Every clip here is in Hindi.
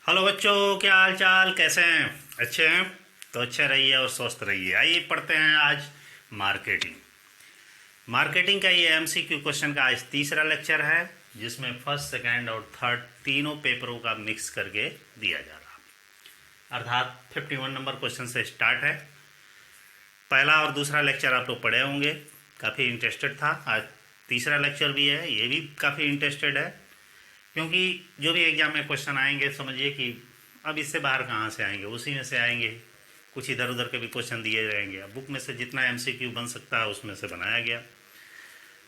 हेलो बच्चों, क्या हाल चाल, कैसे हैं? अच्छे हैं तो अच्छे रहिए और स्वस्थ रहिए। आइए पढ़ते हैं आज मार्केटिंग। मार्केटिंग का ये एमसीक्यू क्वेश्चन का आज तीसरा लेक्चर है, जिसमें फर्स्ट सेकंड और थर्ड तीनों पेपरों का मिक्स करके दिया जा रहा, अर्थात 51 नंबर क्वेश्चन से स्टार्ट है। पहला और दूसरा लेक्चर आप लोग पढ़े होंगे, काफ़ी इंटरेस्टेड था। आज तीसरा लेक्चर भी है, ये भी काफ़ी इंटरेस्टेड है, क्योंकि जो भी एग्जाम में क्वेश्चन आएंगे समझिए कि अब इससे बाहर कहाँ से आएंगे, उसी में से आएंगे। कुछ इधर उधर के भी क्वेश्चन दिए जाएंगे, अब बुक में से जितना एमसीक्यू बन सकता है उसमें से बनाया गया।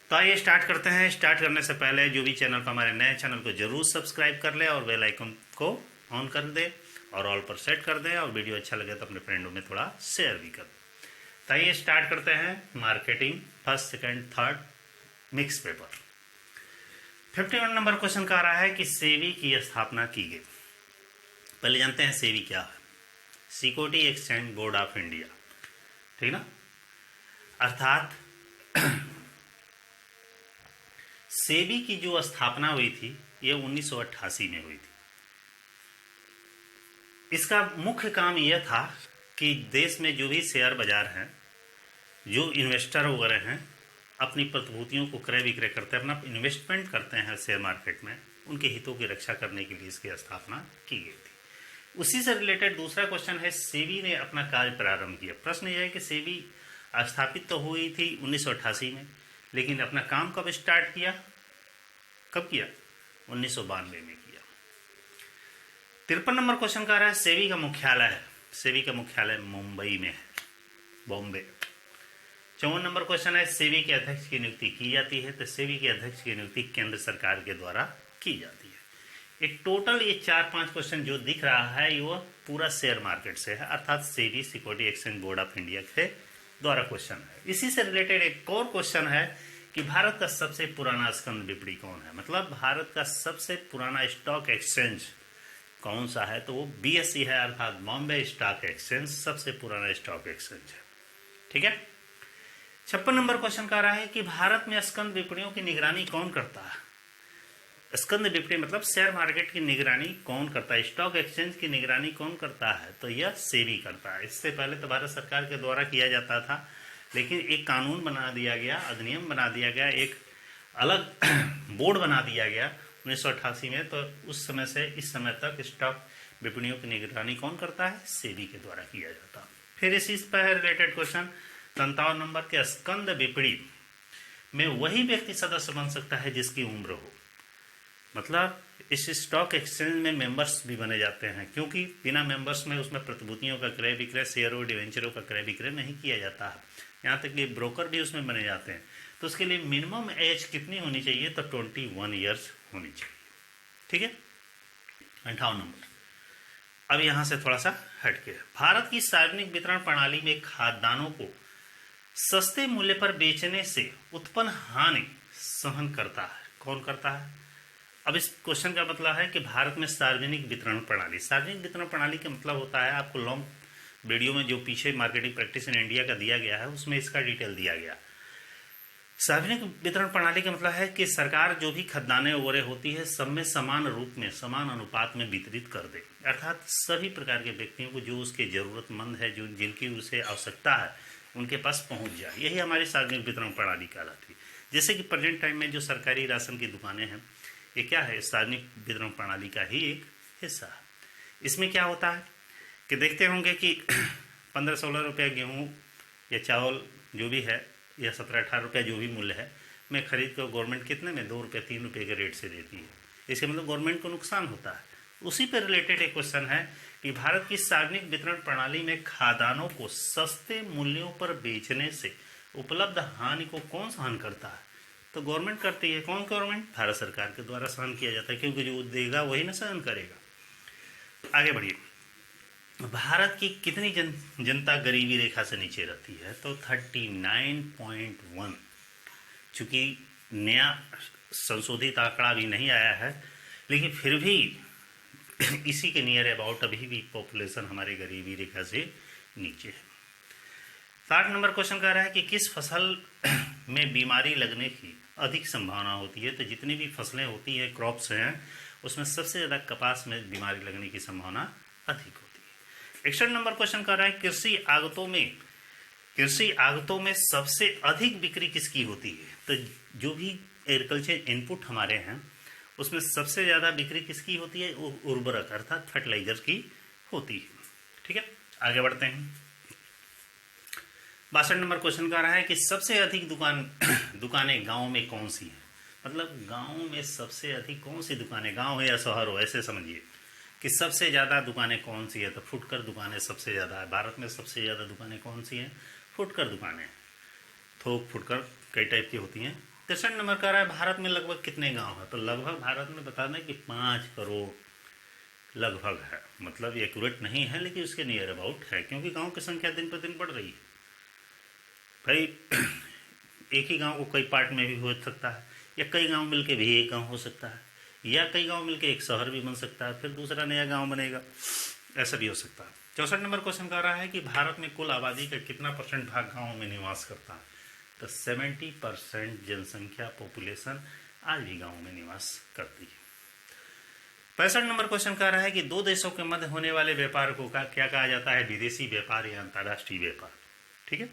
तो आइए स्टार्ट करते हैं। स्टार्ट करने से पहले जो भी चैनल पर हमारे नए चैनल को जरूर सब्सक्राइब कर ले और बेल आइकन को ऑन कर दे और ऑल पर सेट कर दे, और वीडियो अच्छा लगे तो अपने फ्रेंडों में थोड़ा शेयर भी कर। तो आइए स्टार्ट करते हैं marketing first second third mix paper. 51 number question का रहा है कि सेबी की स्थापना की गई। पहले जानते हैं सेबी क्या है। Security exchange board of India, ठीक ना। अर्थात सेबी की जो स्थापना हुई थी ये 1988 में हुई थी। इसका मुख्य काम यह था कि देश में जो भी शेयर बाजार हैं, जो इन्वेस्टर वगैरह हैं, अपनी प्रतिभूतियों को क्रय विक्रय करते हैं, अपना इन्वेस्टमेंट करते हैं शेयर मार्केट में, उनके हितों की रक्षा करने के लिए इसकी स्थापना की गई थी। उसी से रिलेटेड दूसरा क्वेश्चन है, सेबी ने अपना कार्य प्रारंभ किया। प्रश्न यह है कि सेबी स्थापित तो हुई थी 1988 में, लेकिन अपना काम कब स्टार्ट किया, कब किया? 1992 में किया। 53 नंबर क्वेश्चन का रहा है, सेबी का मुख्यालय है। सेबी का मुख्यालय मुंबई में है, बॉम्बे। 54 नंबर क्वेश्चन है, सेबी के अध्यक्ष की नियुक्ति की जाती है। तो सेबी के अध्यक्ष की नियुक्ति केंद्र सरकार के द्वारा की जाती है। एक टोटल ये 4-5 क्वेश्चन जो दिख रहा है वो पूरा शेयर मार्केट से है, अर्थात SEBI security exchange board of India के द्वारा क्वेश्चन है। इसी से रिलेटेड एक और क्वेश्चन है कि भारत का सबसे पुराना स्कंद विपणी कौन है, मतलब भारत का सबसे पुराना स्टॉक एक्सचेंज कौन सा है? तो वो बीएसई है, अर्थात बॉम्बे स्टॉक एक्सचेंज सबसे पुराना स्टॉक एक्सचेंज है, ठीक है। 56 नंबर क्वेश्चन का रहा है कि भारत में स्कंद विपणियों की निगरानी कौन करता है? स्कंद विपणि मतलब शेयर मार्केट की निगरानी कौन करता है, स्टॉक एक्सचेंज की निगरानी कौन करता है? तो यह सेबी करता है। इससे पहले तो भारत सरकार के द्वारा किया जाता था, लेकिन एक कानून बना दिया गया, अधिनियम बना दिया गया, एक अलग बोर्ड बना दिया गया 1988 में। तो उस समय से इस समय तक स्टॉक विपणियों की निगरानी कौन करता है? सेबी के द्वारा किया जाता। फिर इसी पर रिलेटेड क्वेश्चन 57 नंबर के, स्कंद विपणि में वही व्यक्ति सदस्य बन सकता है जिसकी उम्र हो, मतलब इस स्टॉक एक्सचेंज में मेंबर्स भी बने जाते हैं, क्योंकि बिना मेंबर्स में उसमें प्रतिभूतियों का क्रय विक्रय, शेयरों डिवेंचरों का क्रय विक्रय नहीं किया जाता है। यहाँ तक कि ब्रोकर भी उसमें बने जाते हैं। तो उसके लिए मिनिमम एज कितनी होनी चाहिए? तो 21 ईयर्स होनी चाहिए, ठीक है। 58 नंबर, अब यहाँ से थोड़ा सा हटके, भारत की सार्वजनिक वितरण प्रणाली में खाद्यान्नों को सस्ते मूल्य पर बेचने से उत्पन्न हानि सहन करता है, कौन करता है? अब इस क्वेश्चन का मतलब है कि भारत में सार्वजनिक वितरण प्रणाली, सार्वजनिक वितरण प्रणाली का मतलब होता है, आपको लॉन्ग वीडियो में जो पीछे मार्केटिंग प्रैक्टिस इन इंडिया का दिया गया है उसमें इसका डिटेल दिया गया। सार्वजनिक वितरण प्रणाली का मतलब है कि सरकार जो भी खाद्यान्नें वगैरह होती है सब में समान रूप में, समान अनुपात में वितरित कर दे, अर्थात सभी प्रकार के व्यक्तियों को जो उसके जरूरतमंद है, जो जिनकी उसे आवश्यकता है, उनके पास पहुंच जाए। यही हमारी सार्वजनिक वितरण प्रणाली कहलाती है। जैसे कि प्रेजेंट टाइम में जो सरकारी राशन की दुकानें हैं, ये क्या है? सार्वजनिक वितरण प्रणाली का ही एक हिस्सा है। इसमें क्या होता है कि देखते होंगे कि 15-16 रुपये गेहूँ या चावल जो भी है, या 17-18 रुपये जो भी मूल्य है, मैं खरीद कर गवर्नमेंट कितने में? 2 रुपये 3 रुपये के रेट से देती है। इसके मतलब गवर्नमेंट को नुकसान होता है। उसी पर रिलेटेड एक क्वेश्चन है कि भारत की सार्वजनिक वितरण प्रणाली में खाद्यान्नों को सस्ते मूल्यों पर बेचने से उपलब्ध हानि को कौन सहन करता है? तो गवर्नमेंट करती है। कौन गवर्नमेंट? भारत सरकार के द्वारा सहन किया जाता है, क्योंकि जो देगा वही ना सहन करेगा। आगे बढ़िए, भारत की कितनी जनता गरीबी रेखा से नीचे रहती है? तो 39.1। चूंकि नया संशोधित आंकड़ा अभी नहीं आया है, लेकिन फिर भी इसी के नियर अबाउट अभी भी पॉपुलेशन हमारे गरीबी रेखा से नीचे है। 60 नंबर क्वेश्चन कह रहा है कि किस फसल में बीमारी लगने की अधिक संभावना होती है? तो जितनी भी फसलें होती हैं, क्रॉप्स हैं, उसमें सबसे ज़्यादा कपास में बीमारी लगने की संभावना अधिक होती है। 61 नंबर क्वेश्चन कर रहा है कृषि आगतों में सबसे अधिक बिक्री किसकी होती है? तो जो भी एग्रीकल्चर इनपुट हमारे हैं उसमें सबसे ज़्यादा बिक्री किसकी होती है? उर्वरक अर्थात फर्टिलाइजर की होती है। ठीक है, आगे बढ़ते हैं। 62 नंबर क्वेश्चन का रहा है कि सबसे अधिक दुकानें गांव में कौन सी हैं? मतलब गांव में सबसे अधिक कौन सी दुकानें, गांव हो या शहर हो, ऐसे समझिए कि सबसे ज़्यादा दुकानें कौन सी है? तो फुटकर दुकानें सबसे ज़्यादा है। भारत में सबसे ज़्यादा दुकानें कौन सी हैं? फुटकर दुकानें। थोक फुटकर कई टाइप की होती हैं। 63 नंबर का रहा है भारत में लगभग कितने गांव हैं? तो लगभग भारत में बता दें कि 5 करोड़ लगभग है, मतलब ये एक्यूरेट नहीं है लेकिन उसके नियर अबाउट है, क्योंकि गांव की संख्या दिन पर दिन बढ़ रही है। भाई एक ही गांव को कई पार्ट में भी हो सकता है, या कई गांव मिलके भी एक गांव हो सकता है, या कई गांव मिलके एक शहर भी बन सकता है, फिर दूसरा नया गांव बनेगा, ऐसा भी हो सकता है। 64 नंबर क्वेश्चन का रहा है कि भारत में कुल आबादी का कितना % भाग गाँव में निवास करता है? तो 70% जनसंख्या पॉपुलेशन आज भी गाँव में निवास करती है। 65 नंबर क्वेश्चन का रहा है कि दो देशों के मध्य होने वाले व्यापार को क्या कहा जाता है? विदेशी व्यापार या अंतर्राष्ट्रीय व्यापार। ठीक है,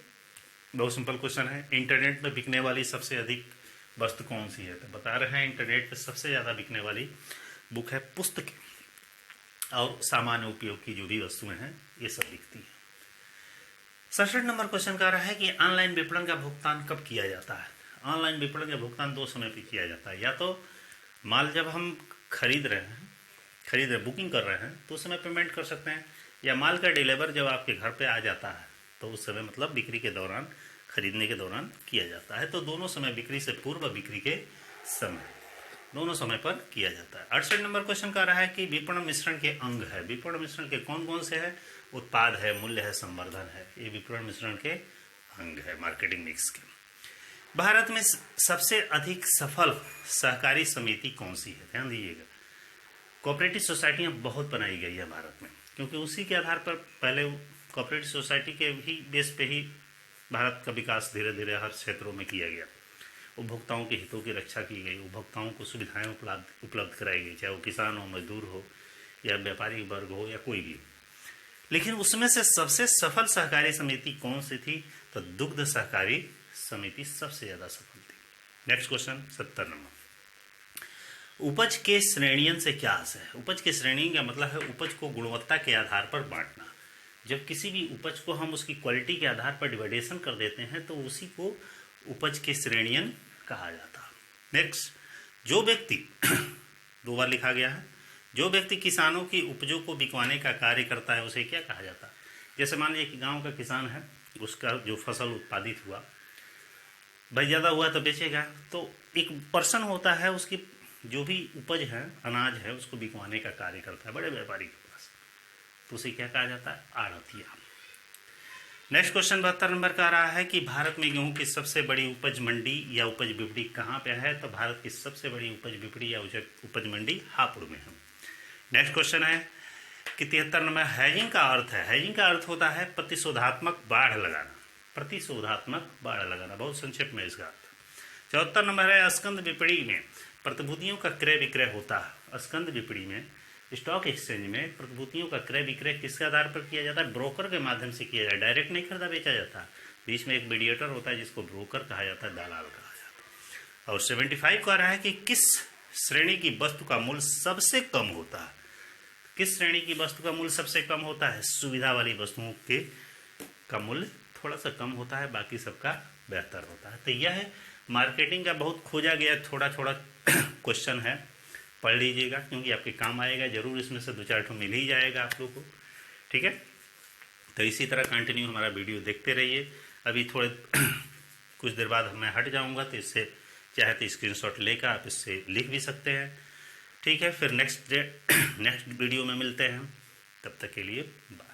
बहुत सिंपल क्वेश्चन है। इंटरनेट में बिकने वाली सबसे अधिक वस्तु कौन सी है? तो बता रहे हैं इंटरनेट पर सबसे ज़्यादा बिकने वाली बुक है पुस्तकें और सामान्य उपयोग की जो भी वस्तुएं हैं ये सब बिकती हैं। 67 नंबर क्वेश्चन का रहा है कि ऑनलाइन विपणन का भुगतान कब किया जाता है? ऑनलाइन विपणन का भुगतान 2 समय पर किया जाता है। या तो माल जब हम खरीद रहे बुकिंग कर रहे हैं तो उस समय पेमेंट कर सकते हैं, या माल का डिलीवर जब आपके घर पे आ जाता है तो उस समय, मतलब बिक्री के दौरान, खरीदने के दौरान किया जाता है। तो दोनों समय, बिक्री से पूर्व, बिक्री के समय, दोनों समय पर किया जाता है। 68 नंबर क्वेश्चन का रहा है कि विपणन मिश्रण के अंग है। विपणन मिश्रण के कौन कौन से हैं? उत्पाद है, मूल्य है, संवर्धन है। ये विपणन मिश्रण के अंग है, मार्केटिंग मिक्स के। भारत में सबसे अधिक सफल सहकारी समिति कौन सी है? ध्यान दीजिएगा, कोऑपरेटिव सोसाइटियाँ बहुत बनाई गई है भारत में, क्योंकि उसी के आधार पर पहले कोऑपरेटिव सोसाइटी के ही बेस पे ही भारत का विकास धीरे धीरे हर क्षेत्रों में किया गया। उपभोक्ताओं के हितों की रक्षा की गई, उपभोक्ताओं को सुविधाएं उपलब्ध कराई गई, चाहे वो किसान हो, मजदूर हो, या व्यापारी वर्ग हो, या कोई भी। लेकिन उसमें से सबसे सफल सहकारी समिति कौन सी थी? तो दुग्ध सहकारी समिति सबसे ज़्यादा सफल थी। नेक्स्ट क्वेश्चन 70 नंबर, उपज के श्रेणियन से क्या अर्थ है? उपज के श्रेणी का मतलब है उपज को गुणवत्ता के आधार पर बांटना। जब किसी भी उपज को हम उसकी क्वालिटी के आधार पर डिवाइडेशन कर देते हैं तो उसी को उपज के श्रेणियन कहा जाता है। नेक्स्ट, जो व्यक्ति 2 बार लिखा गया है, जो व्यक्ति किसानों की उपजों को बिकवाने का कार्य करता है उसे क्या कहा जाता है? जैसे मान लीजिए कि गाँव का किसान है, उसका जो फसल उत्पादित हुआ, भाई ज़्यादा हुआ तो बेचेगा, तो एक पर्सन होता है, उसकी जो भी उपज है, अनाज है, उसको बिकवाने का कार्य करता है बड़े व्यापारी के पास, तो उसे क्या कहा जाता है? आढ़तिया। नेक्स्ट क्वेश्चन 72 नंबर का आ रहा है कि भारत में गेहूं की सबसे बड़ी उपज मंडी या उपज विपणी कहाँ पे है? तो भारत की सबसे बड़ी उपज विपणी या उपज मंडी हापुड़ में है। नेक्स्ट क्वेश्चन है कि 73 नंबर, हेजिंग का अर्थ है। हेजिंग का अर्थ होता है प्रतिशोधात्मक बाढ़ लगाना। प्रतिशोधात्मक बाढ़ लगाना, बहुत संक्षेप में इसका अर्थ। 74 नंबर है, स्कंद विपणी में प्रतिभूतियों का क्रय विक्रय होता है। स्कंद विपणी में, स्टॉक एक्सचेंज में प्रतिभूतियों का क्रय विक्रय किसके आधार पर किया जाता है? ब्रोकर के माध्यम से किया जाता है। डायरेक्ट नहीं खरीदा बेचा जाता, बीच में एक मीडिएटर होता है जिसको ब्रोकर कहा जाता है, दलाल कहा जाता है। और 75 कह रहा है कि किस श्रेणी की वस्तु का मूल्य सबसे कम होता है? किस श्रेणी की वस्तु का मूल्य सबसे कम होता है? सुविधा वाली वस्तुओं के का मूल्य थोड़ा सा कम होता है, बाकी सबका बेहतर होता है। तो यह है मार्केटिंग का बहुत खोजा गया थोड़ा थोड़ा क्वेश्चन है, पढ़ लीजिएगा क्योंकि आपके काम आएगा जरूर। इसमें से 2-4 ठो मिल ही जाएगा आप लोग को। ठीक है, तो इसी तरह कंटिन्यू हमारा वीडियो देखते रहिए। अभी थोड़े कुछ देर बाद मैं हट जाऊंगा, तो इससे चाहे तो स्क्रीनशॉट लेकर आप इससे लिख भी सकते हैं। ठीक है, फिर नेक्स्ट वीडियो में मिलते हैं, तब तक के लिए बाय।